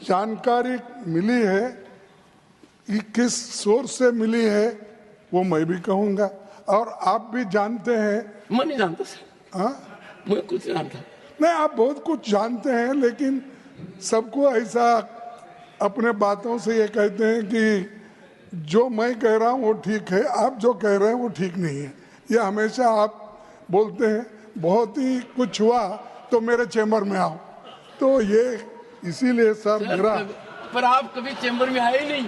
जानकारी मिली है, ये किस सोर्स से मिली है वो मैं भी कहूंगा, और आप भी जानते हैं। मैं नहीं जानता सर। हाँ, मैं कुछ जानता नहीं, आप बहुत कुछ जानते हैं, लेकिन सबको ऐसा अपने बातों से ये कहते हैं कि जो मैं कह रहा हूँ वो ठीक है, आप जो कह रहे हैं वो ठीक नहीं है। ये हमेशा आप बोलते हैं, बहुत ही कुछ हुआ तो मेरे चैम्बर में आओ, तो ये इसीलिए सर मेरा। पर आप कभी चैम्बर में आए नहीं।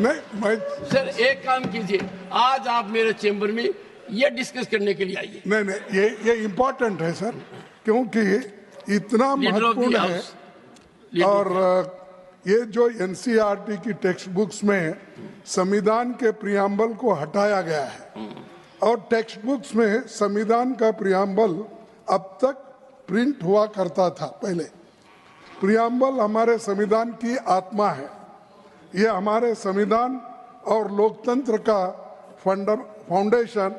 नहीं, मैं सर एक काम कीजिए, आज आप मेरे चैम्बर में ये डिस्कस करने के लिए आइए। नहीं, ये इम्पोर्टेंट है सर, क्योंकि इतना महत्वपूर्ण है। और ये जो एनसीईआरटी की टेक्स्ट बुक्स में संविधान के प्रियम्बल को हटाया गया है, और टेक्स्ट बुक्स में संविधान का प्रियम्बल अब तक प्रिंट हुआ करता था। पहले प्रियम्बल हमारे संविधान की आत्मा है, ये हमारे संविधान और लोकतंत्र का फाउंडेशन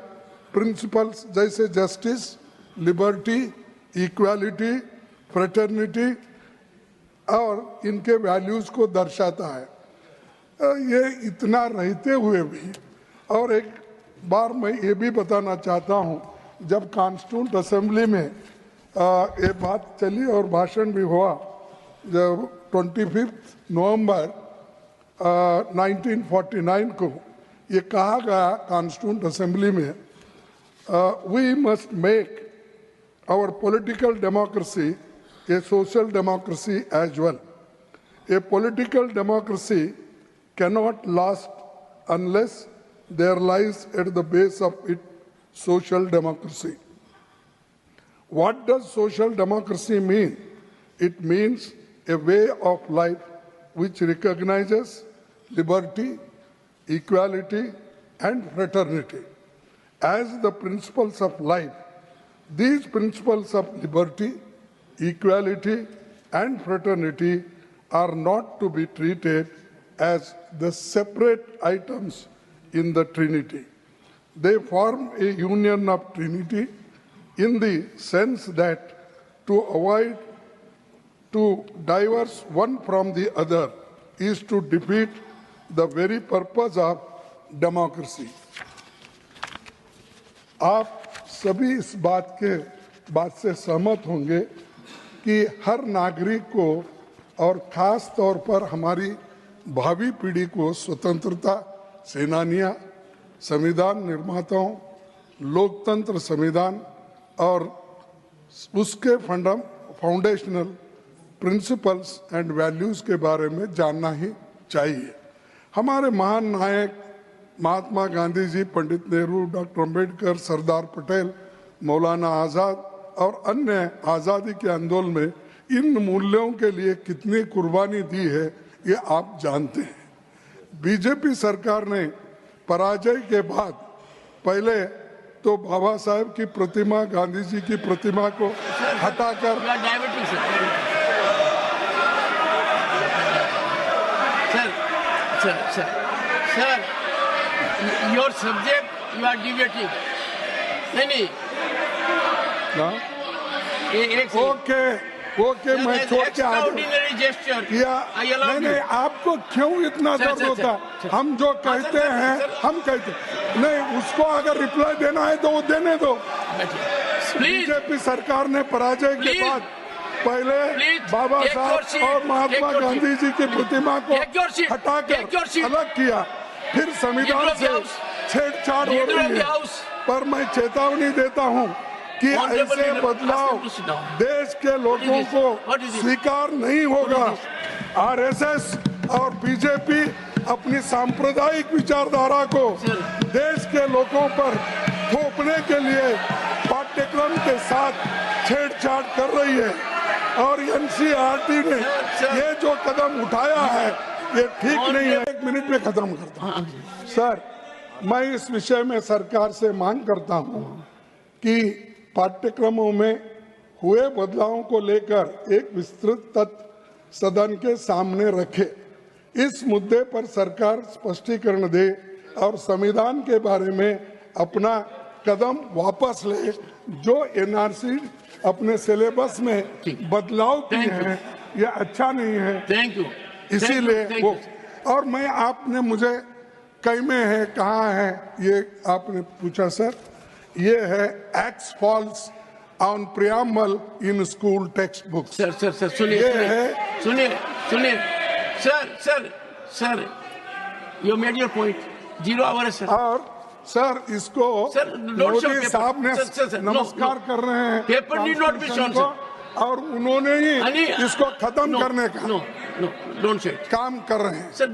प्रिंसिपल्स जैसे जस्टिस, लिबर्टी, इक्वालिटी, फ्रेटर्निटी और इनके वैल्यूज को दर्शाता है। ये इतना रहते हुए भी, और एक बार मैं ये भी बताना चाहता हूँ, जब कॉन्स्टिट्यूंट असेंबली में ये बात चली और भाषण भी हुआ, जब 25 नवंबर 1949 को ये कहा गया कॉन्स्टिट्यूंट असेंबली में, we must make our political democracy a social democracy as well. A political democracy cannot last unless there lies at the base of it social democracy. What does social democracy mean? It means a way of life which recognizes liberty, equality, and fraternity as the principles of life. These principles of liberty, equality, and fraternity are not to be treated as the separate items in the Trinity. They form a union of Trinity in the sense that to diverse one from the other is to defeat the very purpose of democracy. आप सभी इस बात से सहमत होंगे कि हर नागरिक को और खास तौर पर हमारी भावी पीढ़ी को स्वतंत्रता सेनानियां, संविधान निर्माताओं, लोकतंत्र संविधान और उसके फाउंडेशनल प्रिंसिपल्स एंड वैल्यूज के बारे में जानना ही चाहिए। हमारे महान नायक महात्मा गांधी जी, पंडित नेहरू, डॉक्टर अम्बेडकर, सरदार पटेल, मौलाना आज़ाद और अन्य आज़ादी के आंदोलन में इन मूल्यों के लिए कितनी कुर्बानी दी है ये आप जानते हैं। बीजेपी सरकार ने पराजय के बाद पहले तो बाबा साहेब की प्रतिमा, गांधी जी की प्रतिमा को हटाकर sir your subject you are debating नहीं ओके मैं छोड़ के नहीं, आपको क्यों इतना दर्द होता है? हम जो कहते हैं हम कहते नहीं, उसको अगर रिप्लाई देना है तो वो देने दो। बीजेपी सरकार ने पराजय के बाद पहले बाबा साहब और महात्मा गांधी जी की प्रतिमा को हटाकर अलग किया, फिर संविधान से छेड़छाड़ हो रही है। पर मैं चेतावनी देता हूं कि ऐसे बदलाव देश के लोगों को स्वीकार नहीं होगा। आरएसएस और बीजेपी अपनी सांप्रदायिक विचारधारा को देश के लोगों पर थोपने के लिए पाठ्यक्रम के साथ छेड़छाड़ कर रही है, और एनसीईआरटी ने ये जो कदम उठाया है ये ठीक नहीं है। 1 मिनट में खत्म करता हूँ सर। मैं इस विषय में सरकार से मांग करता हूँ कि पाठ्यक्रमों में हुए बदलावों को लेकर एक विस्तृत तथ्य सदन के सामने रखे। इस मुद्दे पर सरकार स्पष्टीकरण दे और संविधान के बारे में अपना कदम वापस ले। जो एनआरसी अपने सिलेबस में बदलाव किए हैं ये अच्छा नहीं है। Thank you. इसीलिए Thank you, वो thank और मैं आपने मुझे कई में है कहाँ है ये आपने पूछा सर, ये है x falls on preamble in school text books. Sir सुनिए ये सुनिए है सुनिए sir you made your point 0 hour sir. और सर इसको Sir, don't show Modi paper. साहब ने Sir, no, नमस्कार no. कर रहे हैं Paper need not be shown, Constitution को, और उन्होंने ही इसको खत्म करने का नो डोंट से काम कर रहे हैं। सर